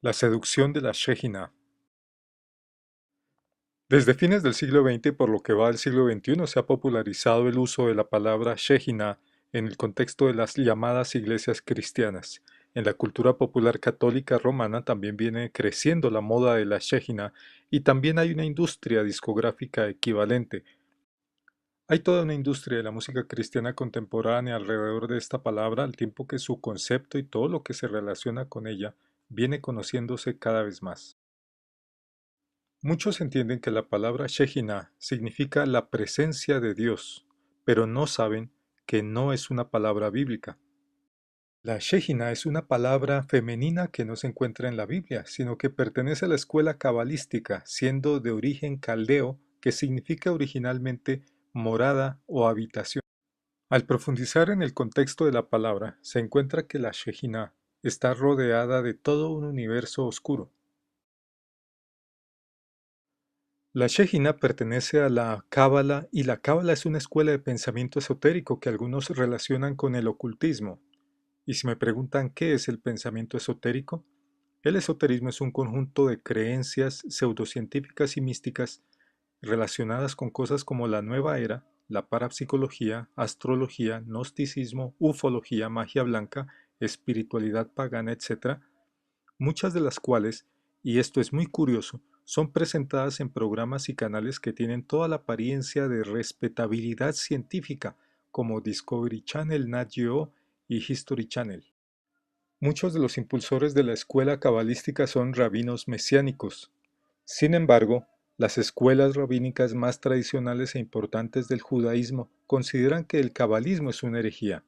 La seducción de la Shejina. Desde fines del siglo XX y por lo que va del siglo XXI se ha popularizado el uso de la palabra Shejina en el contexto de las llamadas iglesias cristianas. En la cultura popular católica romana también viene creciendo la moda de la Shejina y también hay una industria discográfica equivalente. Hay toda una industria de la música cristiana contemporánea alrededor de esta palabra, al tiempo que su concepto y todo lo que se relaciona con ella viene conociéndose cada vez más. Muchos entienden que la palabra Shejinah significa la presencia de Dios, pero no saben que no es una palabra bíblica. La Shejinah es una palabra femenina que no se encuentra en la Biblia, sino que pertenece a la escuela cabalística, siendo de origen caldeo, que significa originalmente morada o habitación. Al profundizar en el contexto de la palabra, se encuentra que la Shejinah está rodeada de todo un universo oscuro. La Shejina pertenece a la Cábala y la Cábala es una escuela de pensamiento esotérico que algunos relacionan con el ocultismo. Y si me preguntan qué es el pensamiento esotérico, el esoterismo es un conjunto de creencias pseudocientíficas y místicas relacionadas con cosas como la nueva era, la parapsicología, astrología, gnosticismo, ufología, magia blanca, espiritualidad pagana, etc., muchas de las cuales, y esto es muy curioso, son presentadas en programas y canales que tienen toda la apariencia de respetabilidad científica, como Discovery Channel, Nat Geo y History Channel. Muchos de los impulsores de la escuela cabalística son rabinos mesiánicos. Sin embargo, las escuelas rabínicas más tradicionales e importantes del judaísmo consideran que el cabalismo es una herejía.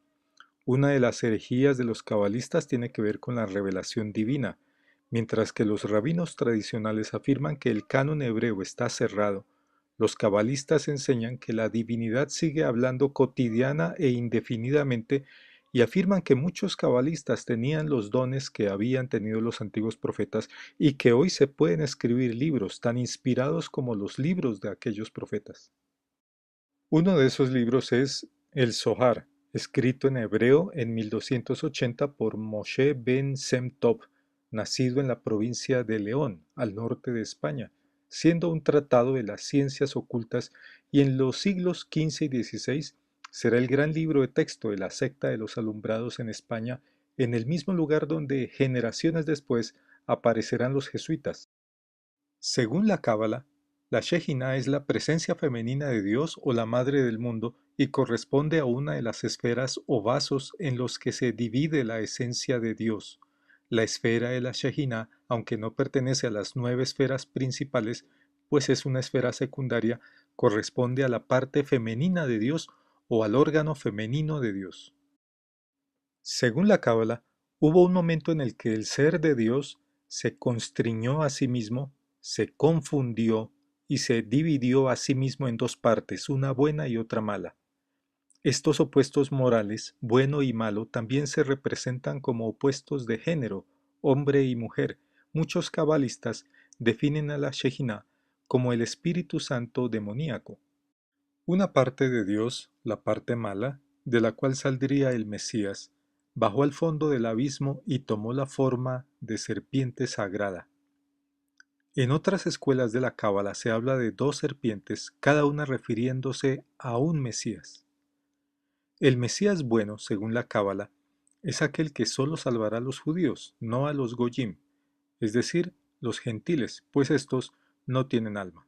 Una de las herejías de los cabalistas tiene que ver con la revelación divina, mientras que los rabinos tradicionales afirman que el canon hebreo está cerrado. Los cabalistas enseñan que la divinidad sigue hablando cotidiana e indefinidamente y afirman que muchos cabalistas tenían los dones que habían tenido los antiguos profetas y que hoy se pueden escribir libros tan inspirados como los libros de aquellos profetas. Uno de esos libros es el Zohar, escrito en hebreo en 1280 por Moshe ben Sem Tov, nacido en la provincia de León, al norte de España, siendo un tratado de las ciencias ocultas y en los siglos XV y XVI será el gran libro de texto de la secta de los alumbrados en España, en el mismo lugar donde generaciones después aparecerán los jesuitas. Según la Cábala, la Shejinah es la presencia femenina de Dios o la madre del mundo y corresponde a una de las esferas o vasos en los que se divide la esencia de Dios. La esfera de la Shejinah, aunque no pertenece a las 9 esferas principales, pues es una esfera secundaria, corresponde a la parte femenina de Dios o al órgano femenino de Dios. Según la Cábala, hubo un momento en el que el ser de Dios se constriñó a sí mismo, se confundió y se dividió a sí mismo en dos partes, una buena y otra mala. Estos opuestos morales, bueno y malo, también se representan como opuestos de género, hombre y mujer. Muchos cabalistas definen a la Shejinah como el Espíritu Santo demoníaco. Una parte de Dios, la parte mala, de la cual saldría el Mesías, bajó al fondo del abismo y tomó la forma de serpiente sagrada. En otras escuelas de la Cábala se habla de dos serpientes, cada una refiriéndose a un Mesías. El Mesías bueno, según la Cábala, es aquel que solo salvará a los judíos, no a los goyim, es decir, los gentiles, pues estos no tienen alma.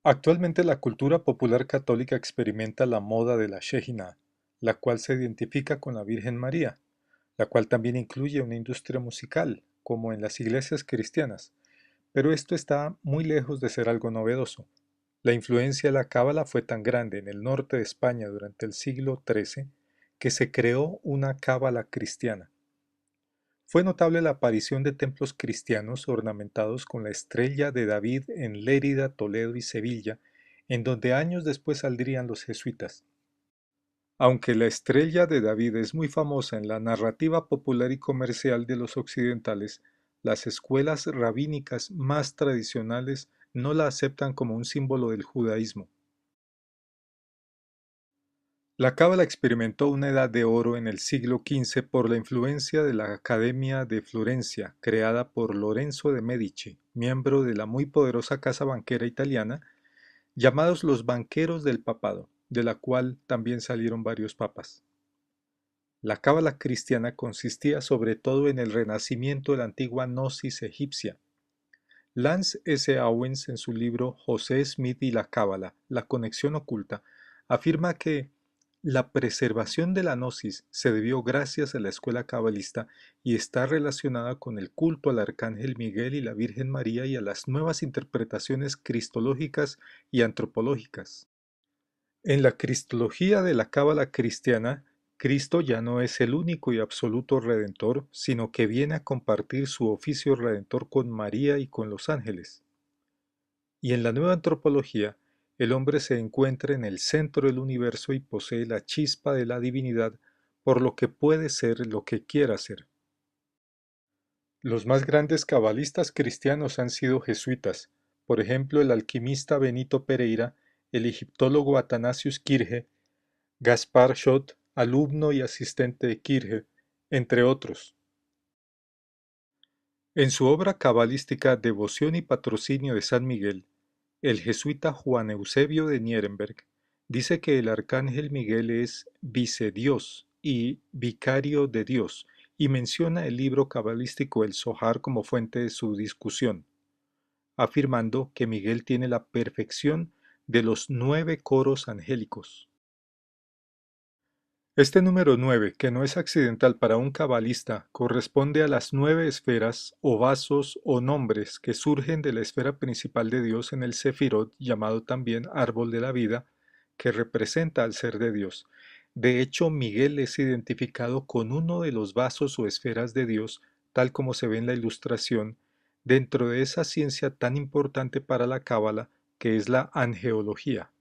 Actualmente la cultura popular católica experimenta la moda de la Shejinah, la cual se identifica con la Virgen María, la cual también incluye una industria musical, como en las iglesias cristianas, pero esto está muy lejos de ser algo novedoso. La influencia de la Cábala fue tan grande en el norte de España durante el siglo XIII que se creó una Cábala cristiana. Fue notable la aparición de templos cristianos ornamentados con la estrella de David en Lérida, Toledo y Sevilla, en donde años después saldrían los jesuitas. Aunque la estrella de David es muy famosa en la narrativa popular y comercial de los occidentales, las escuelas rabínicas más tradicionales no la aceptan como un símbolo del judaísmo. La cábala experimentó una edad de oro en el siglo XV por la influencia de la Academia de Florencia, creada por Lorenzo de Medici, miembro de la muy poderosa casa banquera italiana, llamados los banqueros del papado, de la cual también salieron varios papas. La cábala cristiana consistía sobre todo en el renacimiento de la antigua gnosis egipcia. Lance S. Owens, en su libro José Smith y la cábala, la conexión oculta, afirma que la preservación de la gnosis se debió gracias a la escuela cabalista y está relacionada con el culto al arcángel Miguel y la Virgen María y a las nuevas interpretaciones cristológicas y antropológicas. En la cristología de la cábala cristiana, Cristo ya no es el único y absoluto redentor, sino que viene a compartir su oficio redentor con María y con los ángeles. Y en la nueva antropología, el hombre se encuentra en el centro del universo y posee la chispa de la divinidad, por lo que puede ser lo que quiera ser. Los más grandes cabalistas cristianos han sido jesuitas, por ejemplo el alquimista Benito Pereira, el egiptólogo Athanasius Kirche, Gaspar Schott, alumno y asistente de Kirche, entre otros. En su obra cabalística Devoción y Patrocinio de San Miguel, el jesuita Juan Eusebio de Nierenberg dice que el arcángel Miguel es vicedios y vicario de Dios, y menciona el libro cabalístico El Zohar como fuente de su discusión, afirmando que Miguel tiene la perfección de los 9 coros angélicos. Este número 9, que no es accidental para un cabalista, corresponde a las 9 esferas o vasos o nombres que surgen de la esfera principal de Dios en el Sefirot, llamado también árbol de la vida, que representa al ser de Dios. De hecho, Miguel es identificado con uno de los vasos o esferas de Dios, tal como se ve en la ilustración, dentro de esa ciencia tan importante para la cábala, que es la angeología.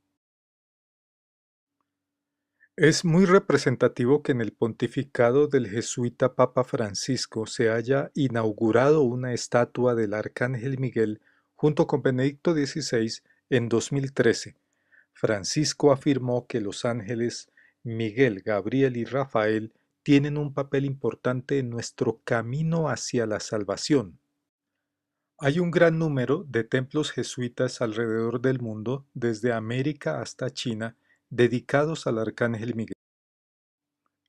Es muy representativo que en el pontificado del jesuita Papa Francisco se haya inaugurado una estatua del Arcángel Miguel junto con Benedicto XVI en 2013. Francisco afirmó que los ángeles Miguel, Gabriel y Rafael tienen un papel importante en nuestro camino hacia la salvación. Hay un gran número de templos jesuitas alrededor del mundo, desde América hasta China, dedicados al Arcángel Miguel.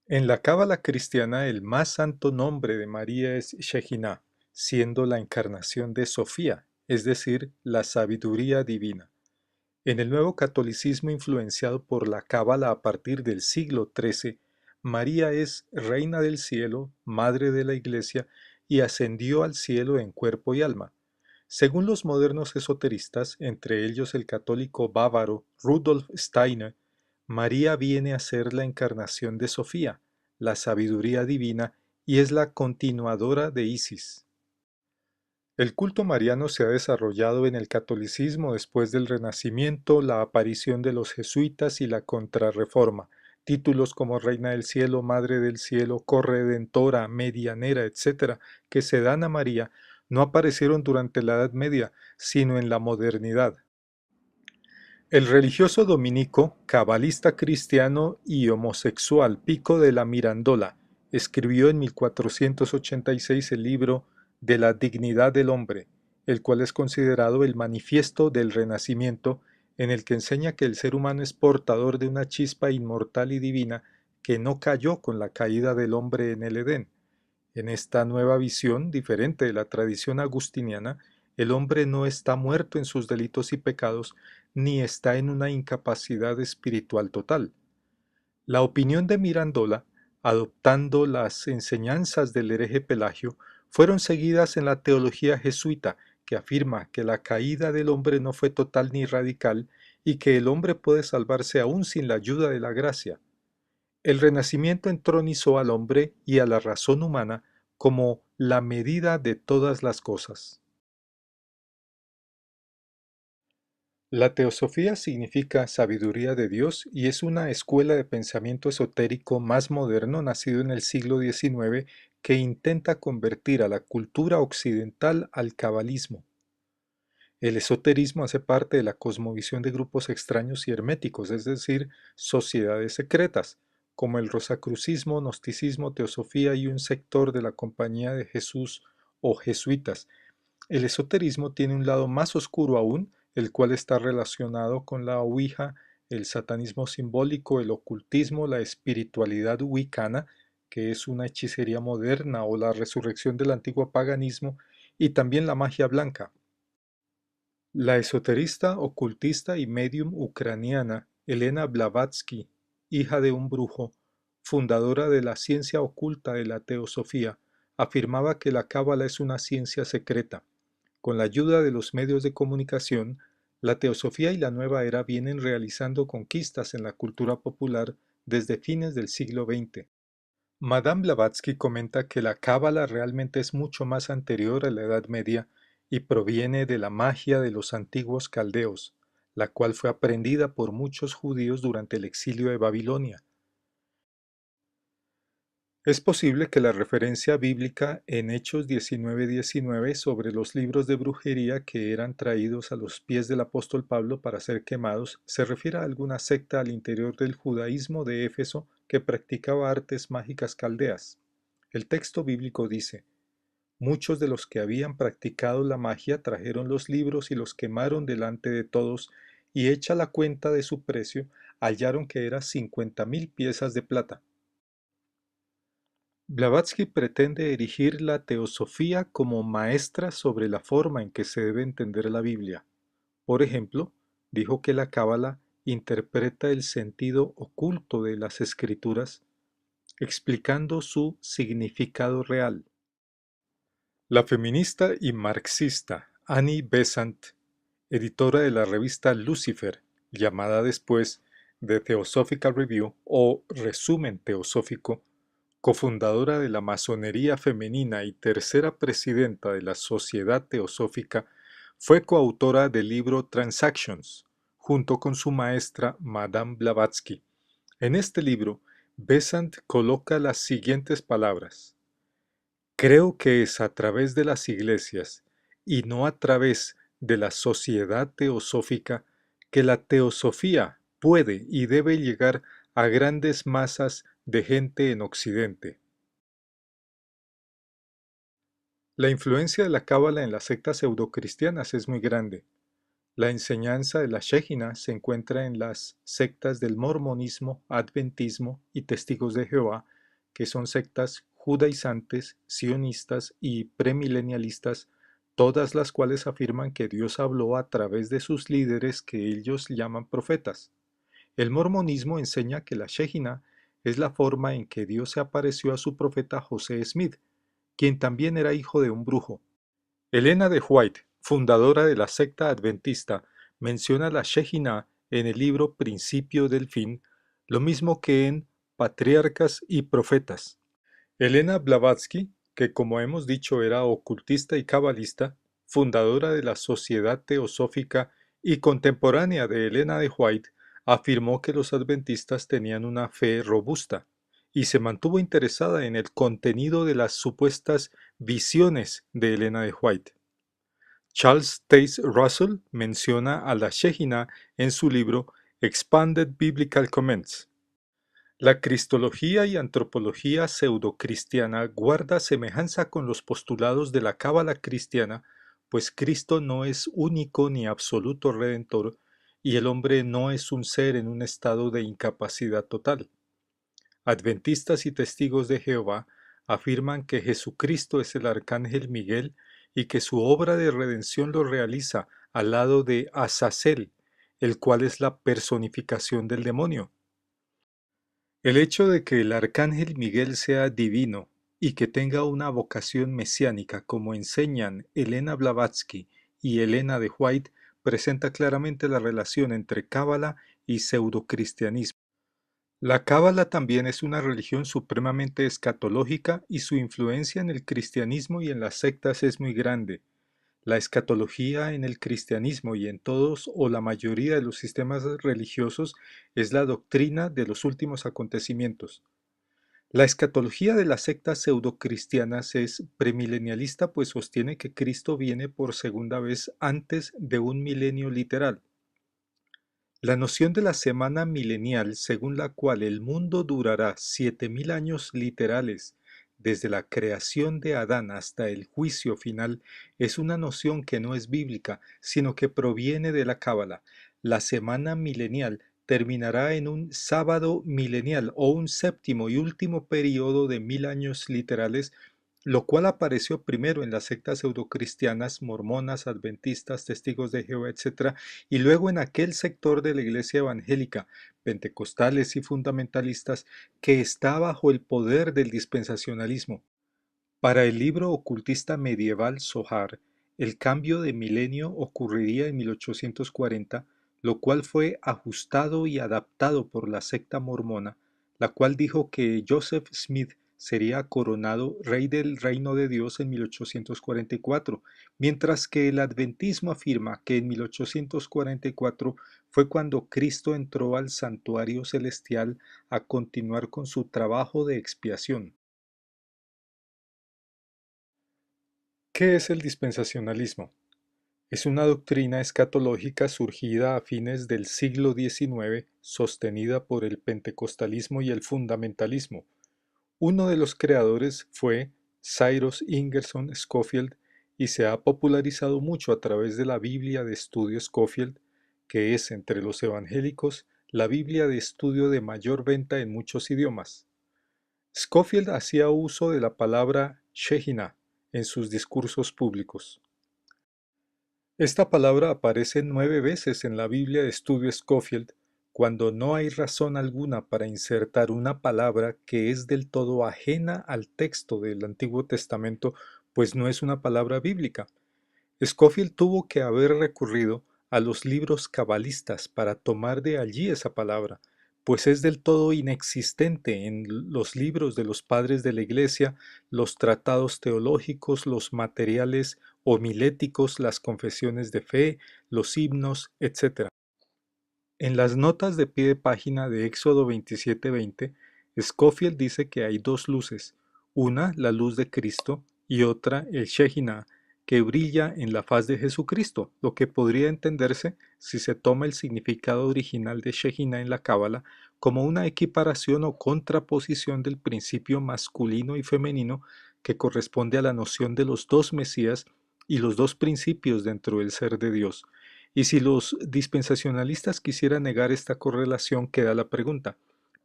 En la cábala cristiana el más santo nombre de María es Shekinah, siendo la encarnación de Sofía, es decir, la sabiduría divina. En el nuevo catolicismo influenciado por la cábala a partir del siglo XIII, María es reina del cielo, madre de la iglesia y ascendió al cielo en cuerpo y alma. Según los modernos esoteristas, entre ellos el católico bávaro Rudolf Steiner, María viene a ser la encarnación de Sofía, la sabiduría divina, y es la continuadora de Isis. El culto mariano se ha desarrollado en el catolicismo después del Renacimiento, la aparición de los jesuitas y la Contrarreforma. Títulos como Reina del Cielo, Madre del Cielo, Corredentora, Medianera, etc., que se dan a María, no aparecieron durante la Edad Media, sino en la modernidad. El religioso dominico, cabalista cristiano y homosexual Pico de la Mirandola escribió en 1486 el libro De la dignidad del hombre, el cual es considerado el manifiesto del Renacimiento, en el que enseña que el ser humano es portador de una chispa inmortal y divina que no cayó con la caída del hombre en el Edén. En esta nueva visión, diferente de la tradición agustiniana, el hombre no está muerto en sus delitos y pecados, ni está en una incapacidad espiritual total. La opinión de Mirandola, adoptando las enseñanzas del hereje Pelagio, fueron seguidas en la teología jesuita, que afirma que la caída del hombre no fue total ni radical y que el hombre puede salvarse aún sin la ayuda de la gracia. El Renacimiento entronizó al hombre y a la razón humana como la medida de todas las cosas. La teosofía significa sabiduría de Dios y es una escuela de pensamiento esotérico más moderno nacido en el siglo XIX que intenta convertir a la cultura occidental al cabalismo. El esoterismo hace parte de la cosmovisión de grupos extraños y herméticos, es decir, sociedades secretas, como el rosacrucismo, gnosticismo, teosofía y un sector de la Compañía de Jesús o jesuitas. El esoterismo tiene un lado más oscuro aún, el cual está relacionado con la Ouija, el satanismo simbólico, el ocultismo, la espiritualidad wicana, que es una hechicería moderna o la resurrección del antiguo paganismo, y también la magia blanca. La esoterista, ocultista y medium ucraniana Elena Blavatsky, hija de un brujo, fundadora de la ciencia oculta de la teosofía, afirmaba que la cábala es una ciencia secreta. Con la ayuda de los medios de comunicación, la teosofía y la nueva era vienen realizando conquistas en la cultura popular desde fines del siglo XX. Madame Blavatsky comenta que la cábala realmente es mucho más anterior a la Edad Media y proviene de la magia de los antiguos caldeos, la cual fue aprendida por muchos judíos durante el exilio de Babilonia. Es posible que la referencia bíblica en Hechos 19:19 sobre los libros de brujería que eran traídos a los pies del apóstol Pablo para ser quemados se refiera a alguna secta al interior del judaísmo de Éfeso que practicaba artes mágicas caldeas. El texto bíblico dice: muchos de los que habían practicado la magia trajeron los libros y los quemaron delante de todos, y hecha la cuenta de su precio, hallaron que era 50,000 piezas de plata. Blavatsky pretende erigir la teosofía como maestra sobre la forma en que se debe entender la Biblia. Por ejemplo, dijo que la Cábala interpreta el sentido oculto de las escrituras, explicando su significado real. La feminista y marxista Annie Besant, editora de la revista Lucifer, llamada después The Theosophical Review o Resumen Teosófico, cofundadora de la masonería femenina y tercera presidenta de la Sociedad Teosófica, fue coautora del libro Transactions, junto con su maestra Madame Blavatsky. En este libro, Besant coloca las siguientes palabras: creo que es a través de las iglesias y no a través de la sociedad teosófica que la teosofía puede y debe llegar a grandes masas de gente en Occidente. La influencia de la cábala en las sectas pseudocristianas es muy grande. La enseñanza de la Shejina se encuentra en las sectas del mormonismo, adventismo y testigos de Jehová, que son sectas judaizantes, sionistas y premilenialistas, todas las cuales afirman que Dios habló a través de sus líderes que ellos llaman profetas. El mormonismo enseña que la Shejina es la forma en que Dios se apareció a su profeta José Smith, quien también era hijo de un brujo. Elena de White, fundadora de la secta adventista, menciona la Shejina en el libro Principio del Fin, lo mismo que en Patriarcas y Profetas. Elena Blavatsky, que como hemos dicho era ocultista y cabalista, fundadora de la Sociedad Teosófica y contemporánea de Elena de White, afirmó que los adventistas tenían una fe robusta y se mantuvo interesada en el contenido de las supuestas visiones de Elena de White. Charles Taze Russell menciona a la Shejina en su libro Expanded Biblical Comments. La cristología y antropología pseudocristiana guarda semejanza con los postulados de la cábala cristiana, pues Cristo no es único ni absoluto redentor, y el hombre no es un ser en un estado de incapacidad total. Adventistas y testigos de Jehová afirman que Jesucristo es el arcángel Miguel y que su obra de redención lo realiza al lado de Azazel, el cual es la personificación del demonio. El hecho de que el arcángel Miguel sea divino y que tenga una vocación mesiánica, como enseñan Elena Blavatsky y Elena de White, presenta claramente la relación entre cábala y pseudocristianismo. La cábala también es una religión supremamente escatológica y su influencia en el cristianismo y en las sectas es muy grande. La escatología en el cristianismo y en todos o la mayoría de los sistemas religiosos es la doctrina de los últimos acontecimientos. La escatología de las sectas pseudocristianas es premilenialista, pues sostiene que Cristo viene por segunda vez antes de un milenio literal. La noción de la semana milenial, según la cual el mundo durará 7000 años literales desde la creación de Adán hasta el juicio final, es una noción que no es bíblica, sino que proviene de la Cábala. La semana milenial terminará en un sábado milenial o un séptimo y último periodo de 1000 años literales, lo cual apareció primero en las sectas pseudocristianas, mormonas, adventistas, testigos de Jehová, etc., y luego en aquel sector de la iglesia evangélica, pentecostales y fundamentalistas, que está bajo el poder del dispensacionalismo. Para el libro ocultista medieval Zohar, el cambio de milenio ocurriría en 1840, lo cual fue ajustado y adaptado por la secta mormona, la cual dijo que Joseph Smith sería coronado rey del reino de Dios en 1844, mientras que el adventismo afirma que en 1844 fue cuando Cristo entró al santuario celestial a continuar con su trabajo de expiación. ¿Qué es el dispensacionalismo? Es una doctrina escatológica surgida a fines del siglo XIX, sostenida por el pentecostalismo y el fundamentalismo. Uno de los creadores fue Cyrus Ingerson Scofield y se ha popularizado mucho a través de la Biblia de Estudio Scofield, que es entre los evangélicos la Biblia de estudio de mayor venta en muchos idiomas. Scofield hacía uso de la palabra Shekinah en sus discursos públicos. Esta palabra aparece 9 veces en la Biblia de Estudio Scofield, cuando no hay razón alguna para insertar una palabra que es del todo ajena al texto del Antiguo Testamento, pues no es una palabra bíblica. Scofield tuvo que haber recurrido a los libros cabalistas para tomar de allí esa palabra, pues es del todo inexistente en los libros de los padres de la Iglesia, los tratados teológicos, los materiales homiléticos, las confesiones de fe, los himnos, etc. En las notas de pie de página de Éxodo 27:20, Scofield dice que hay dos luces, una la luz de Cristo y otra el Shekinah, que brilla en la faz de Jesucristo, lo que podría entenderse, si se toma el significado original de Shekinah en la Cábala, como una equiparación o contraposición del principio masculino y femenino que corresponde a la noción de los dos Mesías y los dos principios dentro del ser de Dios. Y si los dispensacionalistas quisieran negar esta correlación, queda la pregunta: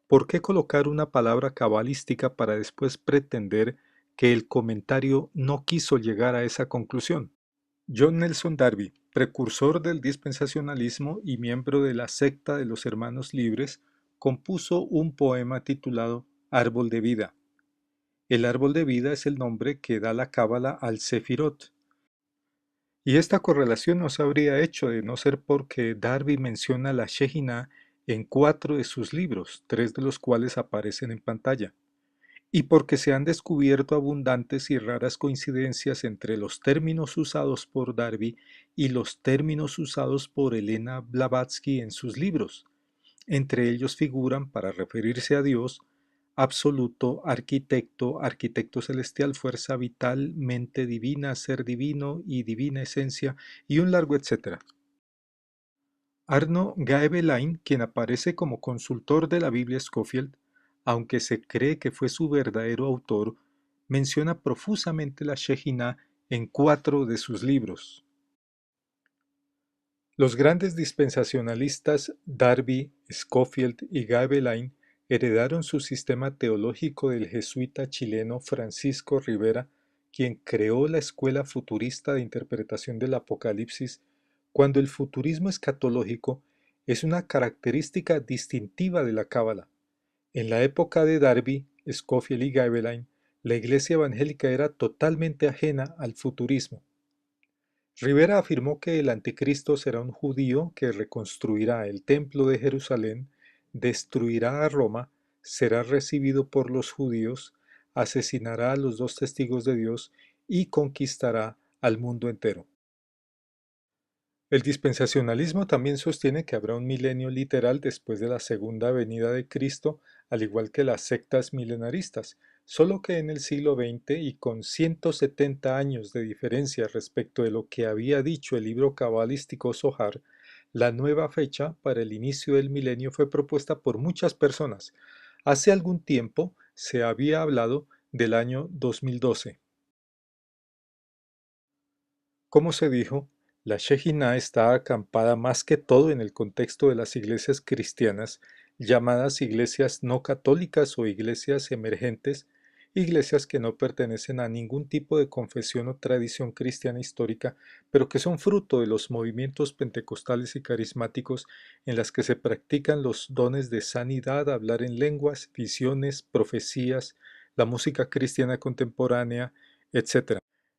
¿por qué colocar una palabra cabalística para después pretender que el comentario no quiso llegar a esa conclusión? John Nelson Darby, precursor del dispensacionalismo y miembro de la secta de los Hermanos Libres, compuso un poema titulado Árbol de Vida. El árbol de vida es el nombre que da la cábala al Sefirot. Y esta correlación no se habría hecho de no ser porque Darby menciona la Shekinah en 4 de sus libros, 3 de los cuales aparecen en pantalla, y porque se han descubierto abundantes y raras coincidencias entre los términos usados por Darby y los términos usados por Elena Blavatsky en sus libros. Entre ellos figuran, para referirse a Dios, absoluto, arquitecto, arquitecto celestial, fuerza vital, mente divina, ser divino y divina esencia, y un largo etcétera. Arno Gaebelein, quien aparece como consultor de la Biblia Scofield, aunque se cree que fue su verdadero autor, menciona profusamente la Shekinah en 4 de sus libros. Los grandes dispensacionalistas Darby, Scofield y Gaebelein heredaron su sistema teológico del jesuita chileno Francisco Rivera, quien creó la escuela futurista de interpretación del Apocalipsis, cuando el futurismo escatológico es una característica distintiva de la Cábala. En la época de Darby, Scofield y Gaebelein, la iglesia evangélica era totalmente ajena al futurismo. Rivera afirmó que el anticristo será un judío que reconstruirá el templo de Jerusalén, destruirá a Roma, será recibido por los judíos, asesinará a los dos testigos de Dios y conquistará al mundo entero. El dispensacionalismo también sostiene que habrá un milenio literal después de la segunda venida de Cristo, al igual que las sectas milenaristas, solo que en el siglo XX y con 170 años de diferencia respecto de lo que había dicho el libro cabalístico Zohar, la nueva fecha para el inicio del milenio fue propuesta por muchas personas. Hace algún tiempo se había hablado del año 2012. Como se dijo, la Shejinah está acampada más que todo en el contexto de las iglesias cristianas, llamadas iglesias no católicas o iglesias emergentes, iglesias que no pertenecen a ningún tipo de confesión o tradición cristiana histórica, pero que son fruto de los movimientos pentecostales y carismáticos en las que se practican los dones de sanidad, hablar en lenguas, visiones, profecías, la música cristiana contemporánea, etc.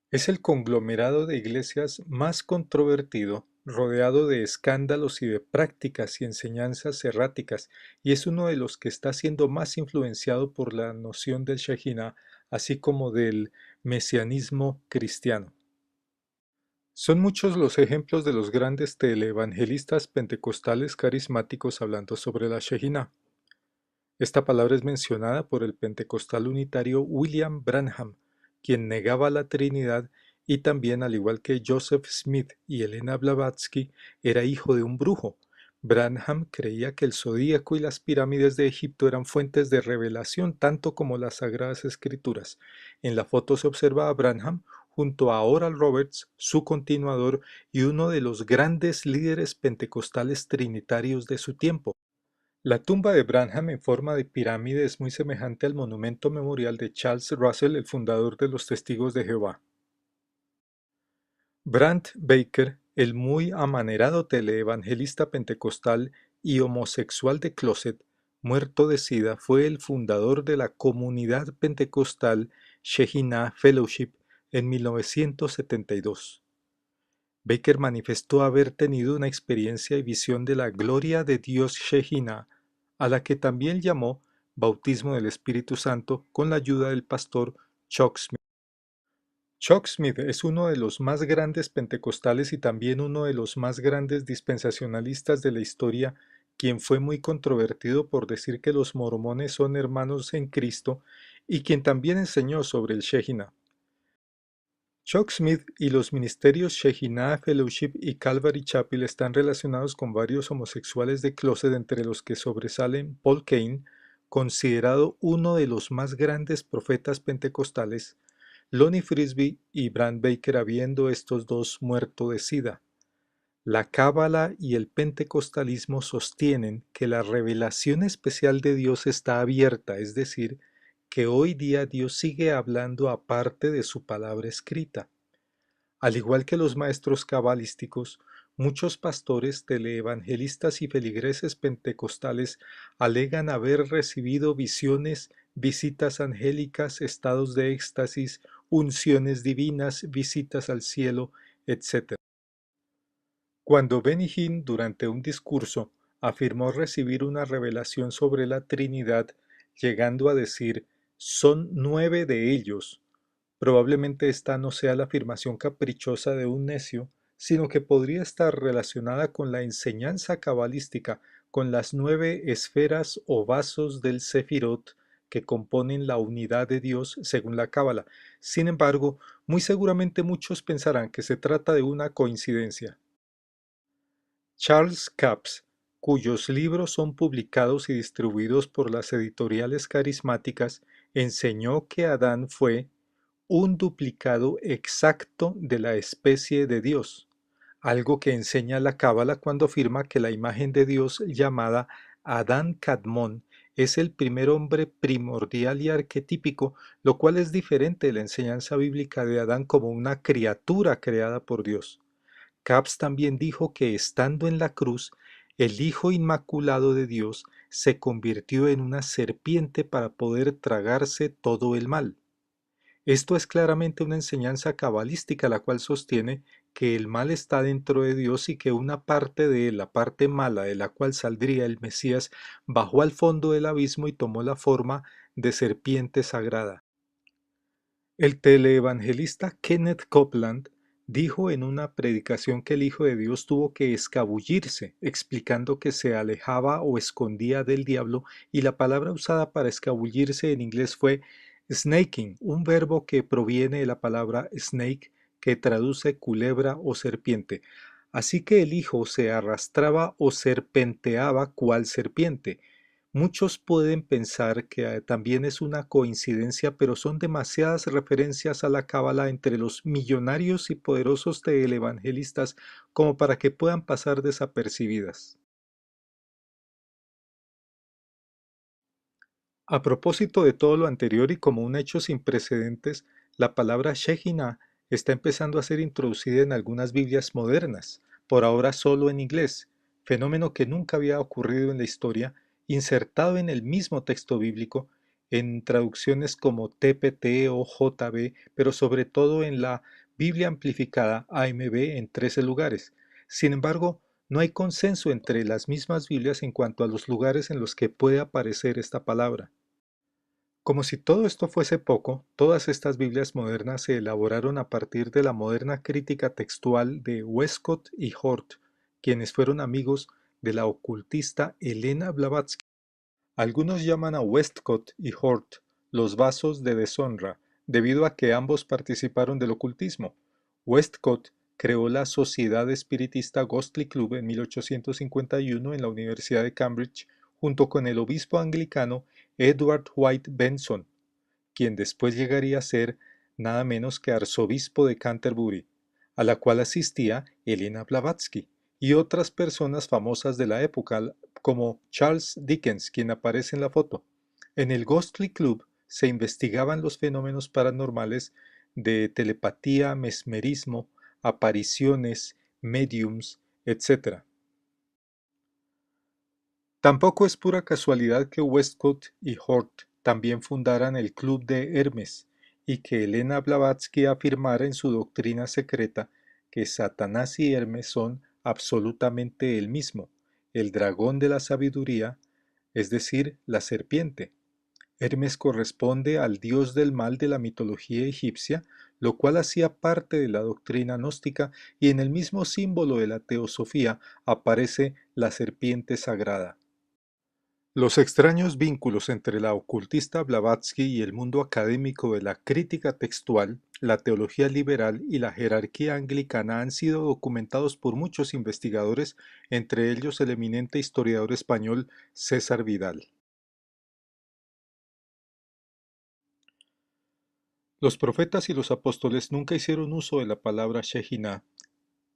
Es el conglomerado de iglesias más controvertido, rodeado de escándalos y de prácticas y enseñanzas erráticas, y es uno de los que está siendo más influenciado por la noción del Shejinah, así como del mesianismo cristiano. Son muchos los ejemplos de los grandes teleevangelistas pentecostales carismáticos hablando sobre la Shejinah. Esta palabra es mencionada por el pentecostal unitario William Branham, quien negaba la Trinidad y también, al igual que Joseph Smith y Elena Blavatsky, era hijo de un brujo. Branham creía que el zodíaco y las pirámides de Egipto eran fuentes de revelación tanto como las Sagradas Escrituras. En la foto se observa a Branham junto a Oral Roberts, su continuador y uno de los grandes líderes pentecostales trinitarios de su tiempo. La tumba de Branham en forma de pirámide es muy semejante al monumento memorial de Charles Russell, el fundador de los Testigos de Jehová. Brant Baker, el muy amanerado teleevangelista pentecostal y homosexual de closet, muerto de sida, fue el fundador de la comunidad pentecostal Shekhinah Fellowship en 1972. Baker manifestó haber tenido una experiencia y visión de la gloria de Dios Shekhinah, a la que también llamó bautismo del Espíritu Santo con la ayuda del pastor Chuck Smith. Chuck Smith es uno de los más grandes pentecostales y también uno de los más grandes dispensacionalistas de la historia, quien fue muy controvertido por decir que los mormones son hermanos en Cristo y quien también enseñó sobre el Shekhinah. Chuck Smith y los ministerios Shekhinah Fellowship y Calvary Chapel están relacionados con varios homosexuales de closet, entre los que sobresalen Paul Cain, considerado uno de los más grandes profetas pentecostales, Lonnie Frisbee y Brant Baker, habiendo estos dos muerto de sida. La Cábala y el pentecostalismo sostienen que la revelación especial de Dios está abierta, es decir, que hoy día Dios sigue hablando aparte de su palabra escrita. Al igual que los maestros cabalísticos, muchos pastores, teleevangelistas y feligreses pentecostales alegan haber recibido visiones, visitas angélicas, estados de éxtasis, unciones divinas, visitas al cielo, etc. Cuando Benny Hinn, durante un discurso, afirmó recibir una revelación sobre la Trinidad, llegando a decir, son 9 de ellos, probablemente esta no sea la afirmación caprichosa de un necio, sino que podría estar relacionada con la enseñanza cabalística, con las 9 esferas o vasos del Sefirot que componen la unidad de Dios según la Cábala. Sin embargo, muy seguramente muchos pensarán que se trata de una coincidencia. Charles Capps, cuyos libros son publicados y distribuidos por las editoriales carismáticas, enseñó que Adán fue un duplicado exacto de la especie de Dios, algo que enseña la Cábala cuando afirma que la imagen de Dios llamada Adán Kadmón es el primer hombre primordial y arquetípico, lo cual es diferente de la enseñanza bíblica de Adán como una criatura creada por Dios. Capps también dijo que estando en la cruz, el Hijo Inmaculado de Dios se convirtió en una serpiente para poder tragarse todo el mal. Esto es claramente una enseñanza cabalística la cual sostiene que el mal está dentro de Dios y que una parte de él, la parte mala de la cual saldría el Mesías, bajó al fondo del abismo y tomó la forma de serpiente sagrada. El teleevangelista Kenneth Copeland Dijo en una predicación que el Hijo de Dios tuvo que escabullirse, explicando que se alejaba o escondía del diablo, y la palabra usada para escabullirse en inglés fue snaking, un verbo que proviene de la palabra snake, que traduce culebra o serpiente. Así que el Hijo se arrastraba o serpenteaba cual serpiente. Muchos pueden pensar que también es una coincidencia, pero son demasiadas referencias a la cábala entre los millonarios y poderosos televangelistas como para que puedan pasar desapercibidas. A propósito de todo lo anterior y como un hecho sin precedentes, la palabra Shekinah está empezando a ser introducida en algunas Biblias modernas, por ahora solo en inglés, fenómeno que nunca había ocurrido en la historia, insertado en el mismo texto bíblico, en traducciones como TPT o JB, pero sobre todo en la Biblia amplificada AMB en 13 lugares. Sin embargo, no hay consenso entre las mismas Biblias en cuanto a los lugares en los que puede aparecer esta palabra. Como si todo esto fuese poco, todas estas Biblias modernas se elaboraron a partir de la moderna crítica textual de Westcott y Hort, quienes fueron amigos de la ocultista Elena Blavatsky. Algunos llaman a Westcott y Hort los vasos de deshonra, debido a que ambos participaron del ocultismo. Westcott creó la Sociedad Espiritista Ghostly Club en 1851 en la Universidad de Cambridge, junto con el obispo anglicano Edward White Benson, quien después llegaría a ser nada menos que arzobispo de Canterbury, a la cual asistía Elena Blavatsky y otras personas famosas de la época, como Charles Dickens, quien aparece en la foto. En el Ghostly Club se investigaban los fenómenos paranormales de telepatía, mesmerismo, apariciones, mediums, etc. Tampoco es pura casualidad que Westcott y Hort también fundaran el Club de Hermes y que Elena Blavatsky afirmara en su doctrina secreta que Satanás y Hermes son absolutamente el mismo, el dragón de la sabiduría, es decir, la serpiente. Hermes corresponde al dios del mal de la mitología egipcia, lo cual hacía parte de la doctrina gnóstica, y en el mismo símbolo de la teosofía aparece la serpiente sagrada. Los extraños vínculos entre la ocultista Blavatsky y el mundo académico de la crítica textual, la teología liberal y la jerarquía anglicana han sido documentados por muchos investigadores, entre ellos el eminente historiador español César Vidal. Los profetas y los apóstoles nunca hicieron uso de la palabra Shekinah,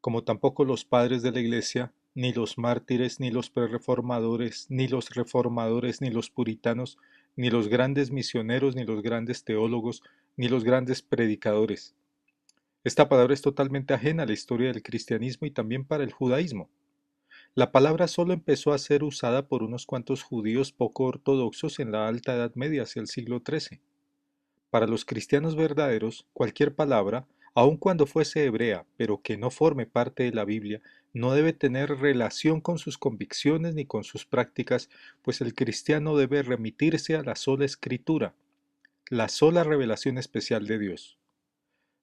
como tampoco los padres de la Iglesia, ni los mártires, ni los prerreformadores, ni los reformadores, ni los puritanos, ni los grandes misioneros, ni los grandes teólogos, ni los grandes predicadores. Esta palabra es totalmente ajena a la historia del cristianismo y también para el judaísmo. La palabra solo empezó a ser usada por unos cuantos judíos poco ortodoxos en la Alta Edad Media hacia el siglo XIII. Para los cristianos verdaderos, cualquier palabra, aun cuando fuese hebrea, pero que no forme parte de la Biblia, no debe tener relación con sus convicciones ni con sus prácticas, pues el cristiano debe remitirse a la sola escritura, la sola revelación especial de Dios.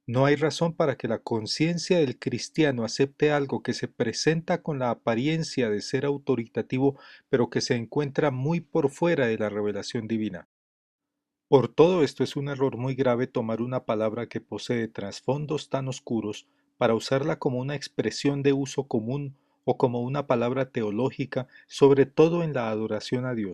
No hay razón para que la conciencia del cristiano acepte algo que se presenta con la apariencia de ser autoritativo, pero que se encuentra muy por fuera de la revelación divina. Por todo esto es un error muy grave tomar una palabra que posee trasfondos tan oscuros para usarla como una expresión de uso común o como una palabra teológica, sobre todo en la adoración a Dios.